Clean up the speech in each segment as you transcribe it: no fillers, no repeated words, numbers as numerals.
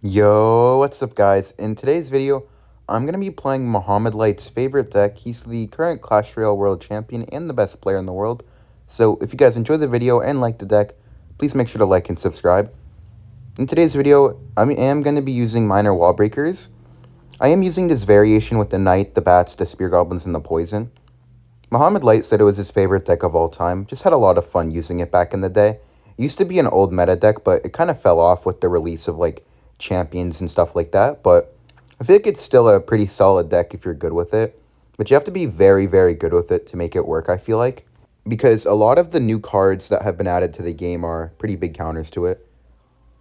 Yo, what's up guys? In today's video, I'm going to be playing Mohamed Light's favorite deck. He's the current Clash Royale World Champion and the best player in the world. So if you guys enjoy the video and like the deck, please make sure to like and subscribe. In today's video, I am going to be using minor wall breakers. I am using this variation with the Knight, the Bats, the Spear Goblins, and the Poison. Mohamed Light said it was his favorite deck of all time. Just had a lot of fun using it back in the day. It used to be an old meta deck, but it kind of fell off with the release of like champions and stuff like that. But I feel like it's still a pretty solid deck if you're good with it. But you have to be very, very good with it to make it work, I feel like. Because a lot of the new cards that have been added to the game are pretty big counters to it.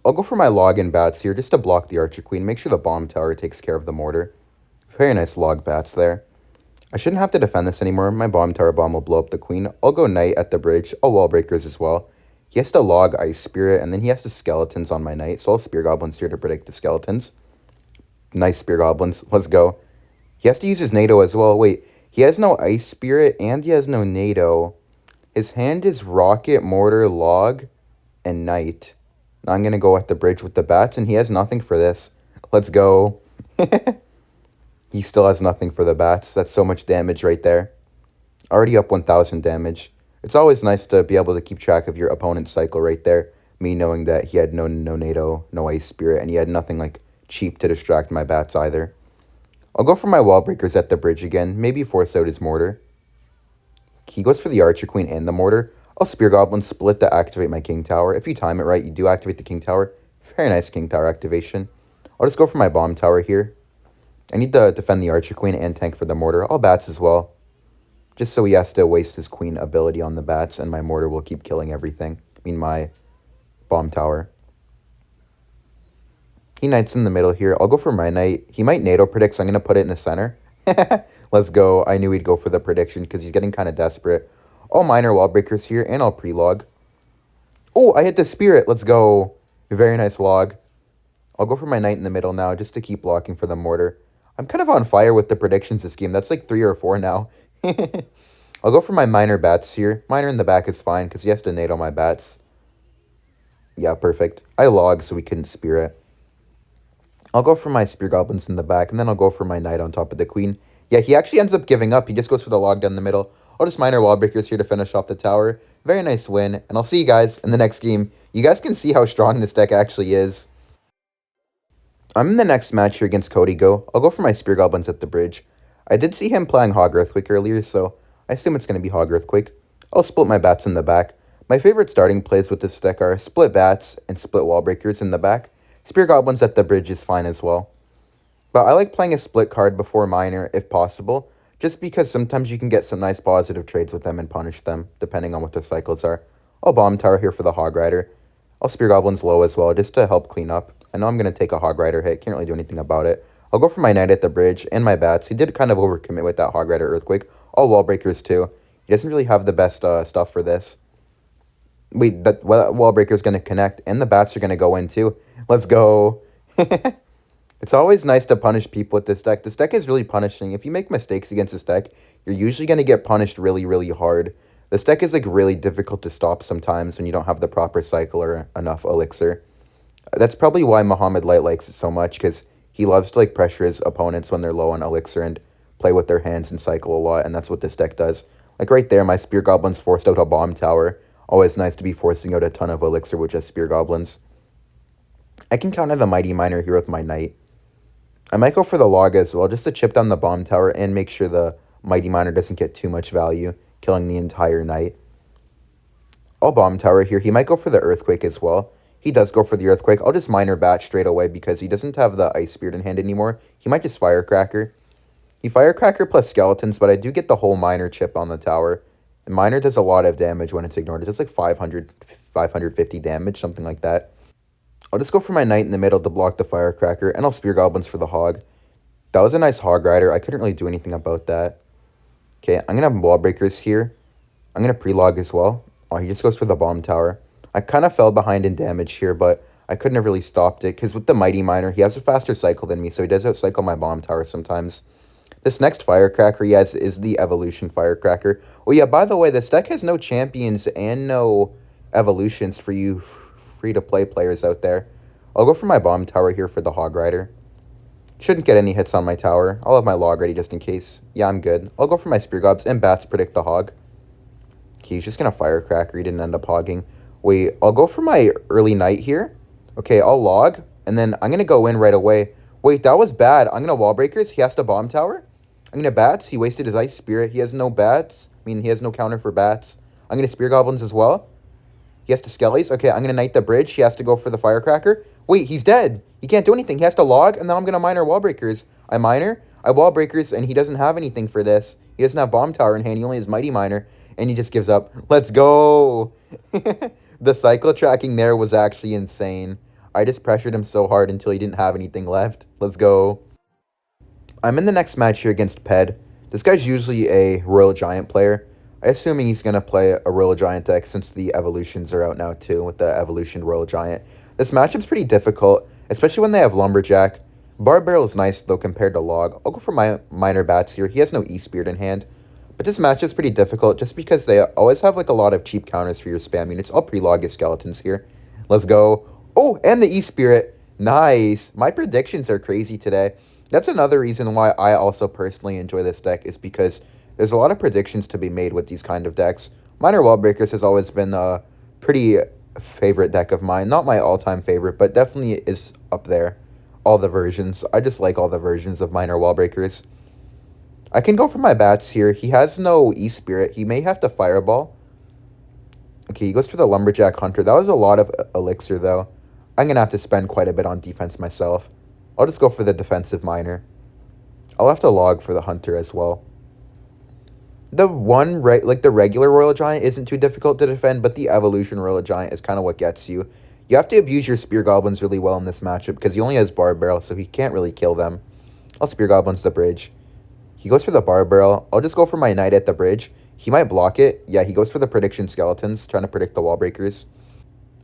I'll go for my log-in bats here just to block the Archer Queen. Make sure the bomb tower takes care of the mortar. Very nice log bats there. I shouldn't have to defend this anymore. My bomb tower bomb will blow up the queen. I'll go knight at the bridge. I'll wall breakers as well. He has to log ice spirit, and then he has to skeletons on my knight. So I'll spear goblins here to predict the skeletons. Nice spear goblins. Let's go. He has to use his NATO as well. Wait, he has no ice spirit and he has no NATO. His hand is rocket, mortar, log, and knight. Now I'm going to go at the bridge with the bats, and he has nothing for this. Let's go. He still has nothing for the bats. That's so much damage right there. Already up 1,000 damage. It's always nice to be able to keep track of your opponent's cycle right there. Me knowing that he had no NATO, no ice spirit, and he had nothing like cheap to distract my bats either. I'll go for my wall breakers at the bridge again. Maybe force out his mortar. He goes for the Archer Queen and the mortar. I'll Spear Goblin split to activate my King Tower. If you time it right, you do activate the King Tower. Very nice King Tower activation. I'll just go for my Bomb Tower here. I need to defend the Archer Queen and tank for the mortar. I'll bats as well. Just so he has to waste his queen ability on the bats, and my mortar will keep killing everything. I mean, my bomb tower. He knights in the middle here. I'll go for my knight. He might NATO predict, so I'm going to put it in the center. Let's go. I knew he'd go for the prediction because he's getting kind of desperate. All minor wall breakers here, and I'll pre-log. Oh, I hit the spirit. Let's go. Very nice log. I'll go for my knight in the middle now just to keep blocking for the mortar. I'm kind of on fire with the predictions this game. That's like 3 or 4 now. I'll go for my minor bats here. Minor in the back is fine because he has to NATO my bats. Yeah, perfect. I log so we couldn't spear it. I'll go for my spear goblins in the back, and then I'll go for my knight on top of the queen. Yeah, he actually ends up giving up. He just goes for the log down the middle. I'll just minor wall breakers here to finish off the tower. Very nice win, and I'll see you guys in the next game. You guys can see how strong this deck actually is. I'm in the next match here against Cody Go. I'll go for my Spear Goblins at the bridge. I did see him playing Hog Earthquake earlier, so I assume it's going to be Hog Earthquake. I'll split my bats in the back. My favorite starting plays with this deck are split bats and split wall breakers in the back. Spear Goblins at the bridge is fine as well. But I like playing a split card before minor if possible, just because sometimes you can get some nice positive trades with them and punish them, depending on what their cycles are. I'll Bomb Tower here for the Hog Rider. I'll Spear Goblins low as well, just to help clean up. I know I'm going to take a Hog Rider hit, can't really do anything about it. I'll go for my Knight at the bridge and my bats. He did kind of overcommit with that Hog Rider Earthquake. All Wall Breakers too. He doesn't really have the best stuff for this. Wait, that Wall Breaker's going to connect, and the bats are going to go in too. Let's go. It's always nice to punish people with this deck. This deck is really punishing. If you make mistakes against this deck, you're usually going to get punished really, really hard. This deck is like really difficult to stop sometimes when you don't have the proper cycle or enough elixir. That's probably why Mohamed Light likes it so much, because he loves to like pressure his opponents when they're low on elixir and play with their hands and cycle a lot, and that's what this deck does. Like right there, my Spear Goblins forced out a Bomb Tower. Always nice to be forcing out a ton of elixir with just Spear Goblins. I can counter the Mighty Miner here with my Knight. I might go for the log as well, just to chip down the bomb tower and make sure the Mighty Miner doesn't get too much value, killing the entire knight. I'll bomb tower here. He might go for the earthquake as well. He does go for the earthquake. I'll just minor bat straight away because he doesn't have the ice spirit in hand anymore. He might just firecracker. He firecracker plus skeletons, but I do get the whole miner chip on the tower. And miner does a lot of damage when it's ignored. It does like 550 damage, something like that. I'll just go for my knight in the middle to block the firecracker, and I'll spear goblins for the hog. That was a nice hog rider. I couldn't really do anything about that. Okay, I'm going to have wall breakers here. I'm going to pre-log as well. Oh, he just goes for the bomb tower. I kind of fell behind in damage here, but I couldn't have really stopped it, because with the Mighty Miner, he has a faster cycle than me, so he does outcycle my bomb tower sometimes. This next firecracker he has is the evolution firecracker. Oh yeah, by the way, this deck has no champions and no evolutions for you free-to-play players out there. I'll go for my bomb tower here for the Hog Rider. Shouldn't get any hits on my tower. I'll have my log ready just in case. Yeah, I'm good. I'll go for my Spear Gobs and Bats predict the Hog. Okay, he's just going to Firecracker. He didn't end up hogging. Wait, I'll go for my early Knight here. Okay, I'll log, and then I'm going to go in right away. Wait, that was bad. I'm going to Wall Breakers. He has to Bomb Tower. I'm going to Bats. He wasted his Ice Spirit. He has no Bats. I mean, he has no counter for Bats. I'm going to Spear Goblins as well. He has to Skellies. Okay, I'm going to Knight the bridge. He has to go for the Firecracker. Wait, he's dead. He can't do anything. He has to log, and then I'm going to Miner Wall Breakers. I Miner, I Wall Breakers, and he doesn't have anything for this. He doesn't have Bomb Tower in hand. He only has Mighty Miner, and he just gives up. Let's go. The cycle tracking there was actually insane. I just pressured him so hard until he didn't have anything left. Let's go. I'm in the next match here against Ped. This guy's usually a Royal Giant player. I assume he's going to play a Royal Giant deck since the evolutions are out now too with the evolution Royal Giant. This matchup's pretty difficult, especially when they have Lumberjack. Barb Barrel is nice though compared to Log. I'll go for my Minor Bats here. He has no E-Spirit in hand. But this matchup's pretty difficult just because they always have like a lot of cheap counters for your spam units. I'll pre-log his Skeletons here. Let's go. Oh, and the E-Spirit. Nice. My predictions are crazy today. That's another reason why I also personally enjoy this deck is because there's a lot of predictions to be made with these kind of decks. Minor Wall Breakers has always been a pretty favorite deck of mine. Not my all-time favorite, but definitely is up there. All the versions. I just like all the versions of Minor Wall Breakers. I can go for my Bats here. He has no E-Spirit. He may have to Fireball. Okay, he goes for the Lumberjack Hunter. That was a lot of Elixir, though. I'm going to have to spend quite a bit on defense myself. I'll just go for the defensive Miner. I'll have to log for the Hunter as well. The regular Royal Giant isn't too difficult to defend, but the Evolution Royal Giant is kind of what gets you. You have to abuse your Spear Goblins really well in this matchup because he only has Barb Barrel, so he can't really kill them. I'll Spear Goblins the bridge. He goes for the Barb Barrel. I'll just go for my Knight at the bridge. He might block it. Yeah, he goes for the Prediction Skeletons, trying to predict the Wall Breakers.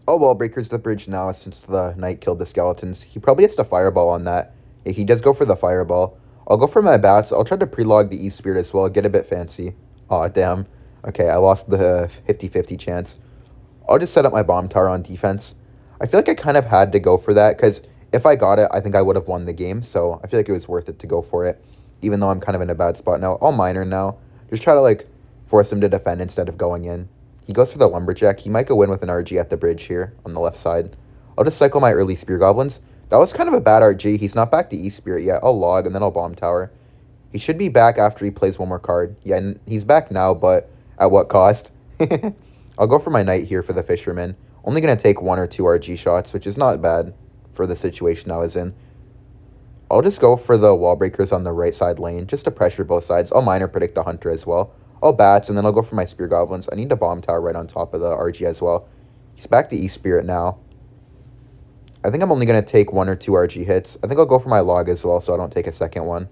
I'll Wall Breakers the bridge now since the Knight killed the Skeletons. He probably has to Fireball on that. Yeah, he does go for the Fireball. I'll go for my Bats. I'll try to pre-log the E-Spirit as well, get a bit fancy. Aw, damn. Okay, I lost the 50-50 chance. I'll just set up my Bomb Tower on defense. I feel like I kind of had to go for that, because if I got it, I think I would have won the game, so I feel like it was worth it to go for it, even though I'm kind of in a bad spot now. I'll Miner now. Just try to, force him to defend instead of going in. He goes for the Lumberjack. He might go in with an RG at the bridge here on the left side. I'll just cycle my early Spear Goblins. That was kind of a bad RG. He's not back to E-Spirit yet. I'll log, and then I'll Bomb Tower. He should be back after he plays one more card. Yeah, and he's back now, but at what cost? I'll go for my Knight here for the Fisherman. Only going to take 1 or 2 RG shots, which is not bad for the situation I was in. I'll just go for the Wall Breakers on the right side lane, just to pressure both sides. I'll Miner predict the Hunter as well. I'll Bats, and then I'll go for my Spear Goblins. I need a Bomb Tower right on top of the RG as well. He's back to E-Spirit now. I think I'm only going to take 1 or 2 RG hits. I think I'll go for my log as well, so I don't take a second one.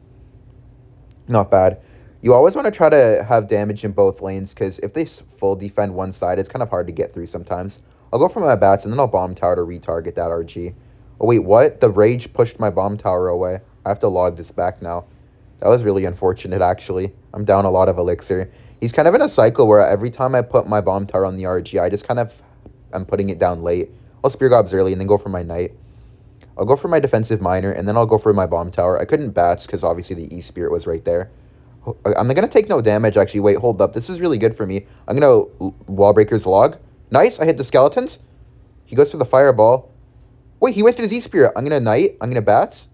Not bad. You always want to try to have damage in both lanes, because if they full defend one side, it's kind of hard to get through sometimes. I'll go for my Bats, and then I'll Bomb Tower to retarget that RG. Oh, wait, what? The Rage pushed my Bomb Tower away. I have to log this back now. That was really unfortunate, actually. I'm down a lot of Elixir. He's kind of in a cycle where every time I put my Bomb Tower on the RG, I just kind of am putting it down late. I'll Spear Gobs early and then go for my Knight. I'll go for my defensive Miner, and then I'll go for my Bomb Tower. I couldn't Bats because obviously the E-Spirit was right there. I'm going to take no damage, actually. Wait, hold up. This is really good for me. I'm going to Wall Breakers log. Nice. I hit the Skeletons. He goes for the Fireball. Wait, he wasted his E-Spirit. I'm going to Knight. I'm going to Bats.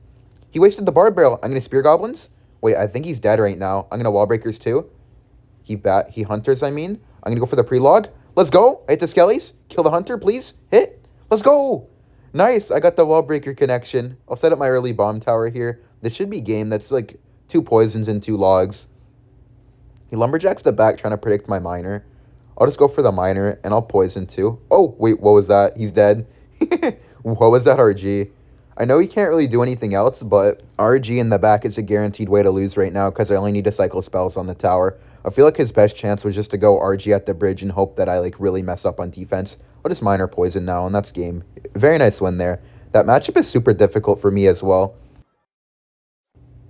He wasted the Barb Barrel. I'm going to Spear Goblins. Wait, I think he's dead right now. I'm going to Wall Breakers too. He Hunters, I mean. I'm going to go for the pre-log. Let's go. I hit the Skellies. Kill the Hunter, please. Hit. Let's go. Nice. I got the Wall Breaker connection. I'll set up my early Bomb Tower here. This should be game. That's 2 poisons and 2 logs. He Lumberjacks the back trying to predict my Miner. I'll just go for the Miner, and I'll poison too. Oh, wait, what was that? He's dead. What was that RG? I know he can't really do anything else, but RG in the back is a guaranteed way to lose right now because I only need to cycle spells on the tower. I feel like his best chance was just to go RG at the bridge and hope that I really mess up on defense. I'll just Miner poison now, and that's game. Very nice win there. That matchup is super difficult for me as well.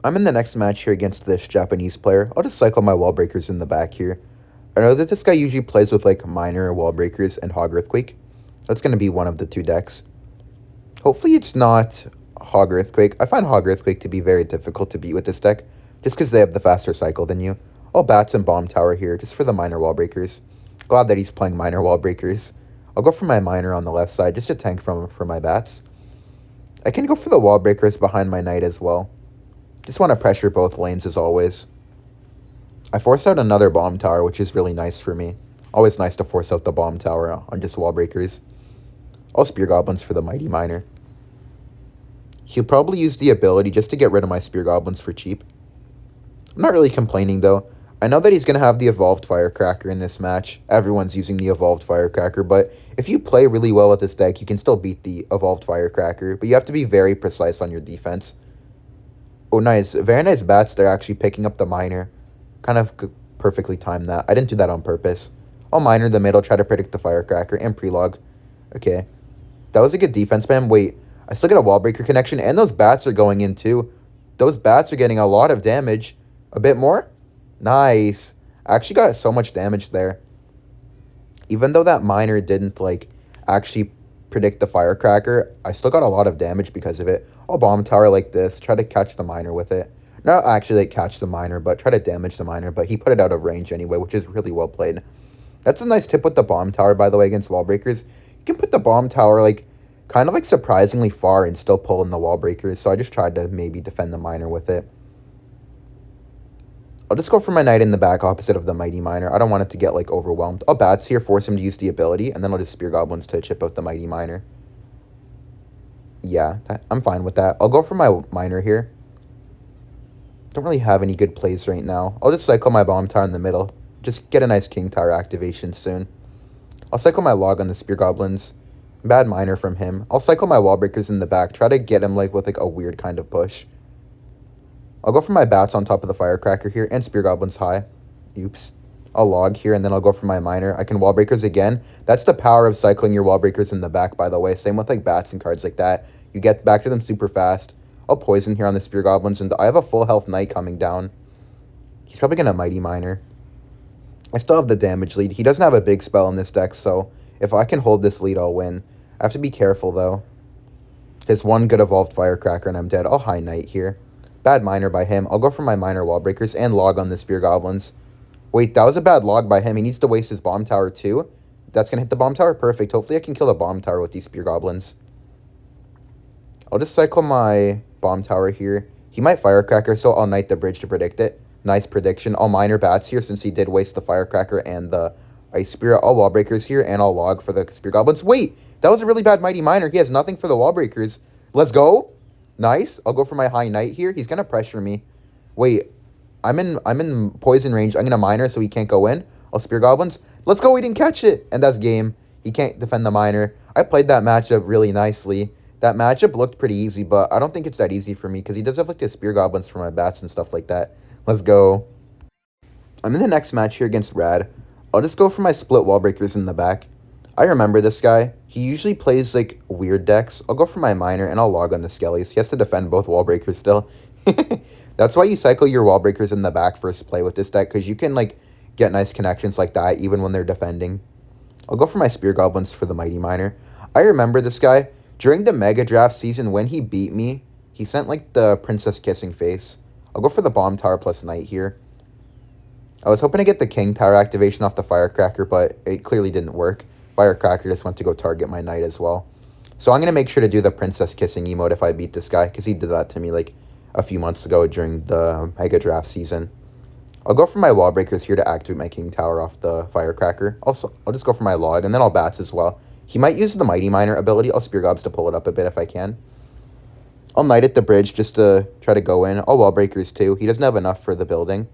I'm in the next match here against this Japanese player. I'll just cycle my Wall Breakers in the back here. I know that this guy usually plays with Miner, Wall Breakers, and Hog Earthquake. That's going to be one of the 2 decks. Hopefully it's not Hog Earthquake. I find Hog Earthquake to be very difficult to beat with this deck, just because they have the faster cycle than you. I'll Bats and Bomb Tower here, just for the minor wall breakers. Glad that he's playing minor wall breakers. I'll go for my miner on the left side, just to tank for my Bats. I can go for the wall breakers behind my knight as well. Just want to pressure both lanes as always. I forced out another bomb tower, which is really nice for me. Always nice to force out the bomb tower on just wall breakers. I'll Spear Goblins for the Mighty Miner. He'll probably use the ability just to get rid of my Spear Goblins for cheap. I'm not really complaining though. I know that he's going to have the Evolved Firecracker in this match. Everyone's using the Evolved Firecracker, but if you play really well with this deck, you can still beat the Evolved Firecracker, but you have to be very precise on your defense. Oh, nice. Very nice bats. They're actually picking up the miner. Kind of perfectly timed that. I didn't do that on purpose. I'll miner the middle, try to predict the Firecracker, and prelog. Okay. That was a good defense spam. Wait, I still get a wall breaker connection, and those bats are going in too. Those bats are getting a lot of damage. A bit more? Nice. I actually got so much damage there. Even though that miner didn't, like, actually predict the Firecracker, I still got a lot of damage because of it. I'll bomb tower like this, try to catch the miner with it. Not actually, like, catch the miner, but try to damage the miner, but he put it out of range anyway, which is really well played. That's a nice tip with the bomb tower, by the way, against wall breakers. You can put the bomb tower, like, kind of, like, surprisingly far and still pull in the wall breakers, so I just tried to maybe defend the miner with it. I'll just go for my knight in the back opposite of the Mighty Miner. I don't want it to get, like, overwhelmed. I'll Bats here, force him to use the ability, and then I'll just Spear Goblins to chip out the Mighty Miner. Yeah, I'm fine with that. I'll go for my Miner here. Don't really have any good plays right now. I'll just cycle my Bomb Tower in the middle. Just get a nice King Tower activation soon. I'll cycle my Log on the Spear Goblins. Bad Miner from him. I'll cycle my Wall Breakers in the back. Try to get him, like, with, like, a weird kind of push. I'll go for my Bats on top of the Firecracker here, and Spear Goblins high. Oops. I'll log here, and then I'll go for my Miner. I can Wall Breakers again. That's the power of cycling your Wall Breakers in the back, by the way. Same with, like, Bats and cards like that. You get back to them super fast. I'll Poison here on the Spear Goblins, and I have a full health Knight coming down. He's probably going to Mighty Miner. I still have the damage lead. He doesn't have a big spell in this deck, so if I can hold this lead, I'll win. I have to be careful, though. There's one good Evolved Firecracker, and I'm dead. I'll High Knight here. Bad Miner by him. I'll go for my Miner Wall Breakers and log on the Spear Goblins. Wait, that was a bad log by him. He needs to waste his Bomb Tower too. That's going to hit the Bomb Tower. Perfect. Hopefully I can kill the Bomb Tower with these Spear Goblins. I'll just cycle my Bomb Tower here. He might Firecracker, so I'll Knight the bridge to predict it. Nice prediction. I'll Miner Bats here since he did waste the Firecracker and the Ice Spirit. I'll Wall Breakers here, and I'll log for the Spear Goblins. Wait, that was a really bad Mighty Miner. He has nothing for the Wall Breakers. Let's go. Nice. I'll go for my High Knight here. He's going to pressure me. Wait, I'm in poison range. I'm going to Miner so he can't go in. I'll Spear Goblins. Let's go. We didn't catch it. And that's game. He can't defend the Miner. I played that matchup really nicely. That matchup looked pretty easy, but I don't think it's that easy for me because he does have like the Spear Goblins for my Bats and stuff like that. Let's go. I'm in the next match here against Rad. I'll just go for my split Wall Breakers in the back. I remember this guy. He usually plays, like, weird decks. I'll go for my Miner, and I'll log on the Skellies. He has to defend both Wall Breakers still. That's why you cycle your Wall Breakers in the back first play with this deck, because you can, like, get nice connections like that, even when they're defending. I'll go for my Spear Goblins for the Mighty Miner. I remember this guy. During the Mega Draft season, when he beat me, he sent, like, the Princess Kissing Face. I'll go for the Bomb Tower plus Knight here. I was hoping to get the King Tower activation off the Firecracker, but it clearly didn't work. Firecracker just went to go target my Knight as well. So I'm going to make sure to do the Princess Kissing emote if I beat this guy, because he did that to me like a few months ago during the Mega Draft season. I'll go for my Wall Breakers here to activate my King Tower off the Firecracker. Also, I'll just go for my Log, and then I'll Bats as well. He might use the Mighty Miner ability. I'll Spear Gobs to pull it up a bit if I can. I'll Knight at the bridge just to try to go in. I'll Wall Breakers too. He doesn't have enough for the building.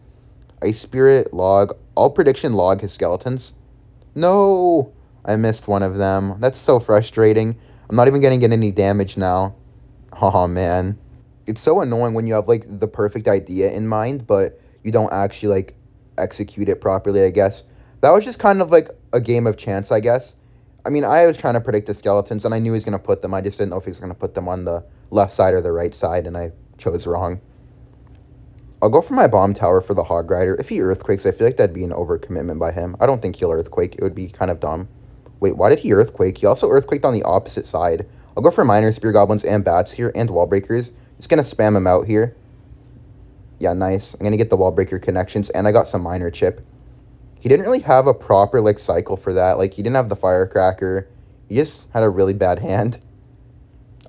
Ice Spirit, Log. All prediction log his skeletons. No! I missed one of them. That's so frustrating. I'm not even going to get any damage now. Oh, man. It's so annoying when you have, like, the perfect idea in mind, but you don't actually, like, execute it properly, I guess. That was just kind of, like, a game of chance, I guess. I mean, I was trying to predict the skeletons, and I knew he was going to put them. I just didn't know if he was going to put them on the left side or the right side, and I chose wrong. I'll go for my Bomb Tower for the Hog Rider. If he Earthquakes, I feel like that'd be an overcommitment by him. I don't think he'll Earthquake. It would be kind of dumb. Wait, why did he Earthquake? He also Earthquaked on the opposite side. I'll go for Miner, Spear Goblins, and Bats here, and Wall Breakers. Just going to spam them out here. Yeah, nice. I'm going to get the Wall Breaker connections, and I got some Miner chip. He didn't really have a proper, like, cycle for that. Like, he didn't have the Firecracker. He just had a really bad hand.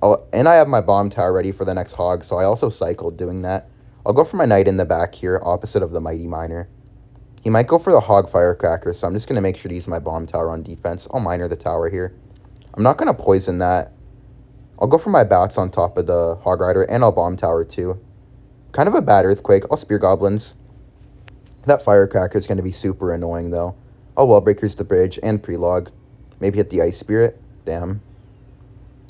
And I have my Bomb Tower ready for the next Hog, so I also cycled doing that. I'll go for my Knight in the back here, opposite of the Mighty Miner. He might go for the Hog Firecracker, so I'm just going to make sure to use my Bomb Tower on defense. I'll Miner the tower here. I'm not going to poison that. I'll go for my Bats on top of the Hog Rider, and I'll Bomb Tower too. Kind of a bad Earthquake. I'll Spear Goblins. That Firecracker is going to be super annoying, though. I'll Wall Breakers the bridge and Prelog. Maybe hit the Ice Spirit. Damn.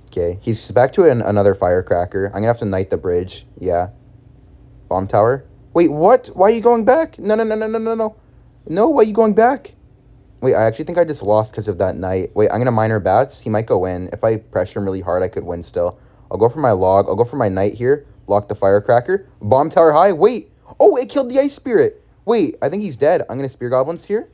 Okay, he's back to another Firecracker. I'm going to have to Knight the bridge. Yeah. Bomb Tower. Wait, what? Why are you going back? No, no, no, no, no, no, no. No, why are you going back? Wait, I actually think I just lost because of that Knight. Wait, I'm going to Miner Bats. He might go in. If I pressure him really hard, I could win still. I'll go for my Log. I'll go for my Knight here. Lock the Firecracker. Bomb Tower high. Wait. Oh, it killed the Ice Spirit. Wait, I think he's dead. I'm going to Spear Goblins here.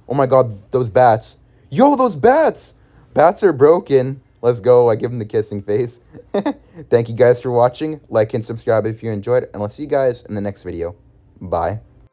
Oh my god, those bats. Yo, those bats. Bats are broken. Let's go. I give him the kissing face. Thank you guys for watching. Like and subscribe if you enjoyed. And I'll see you guys in the next video. Bye.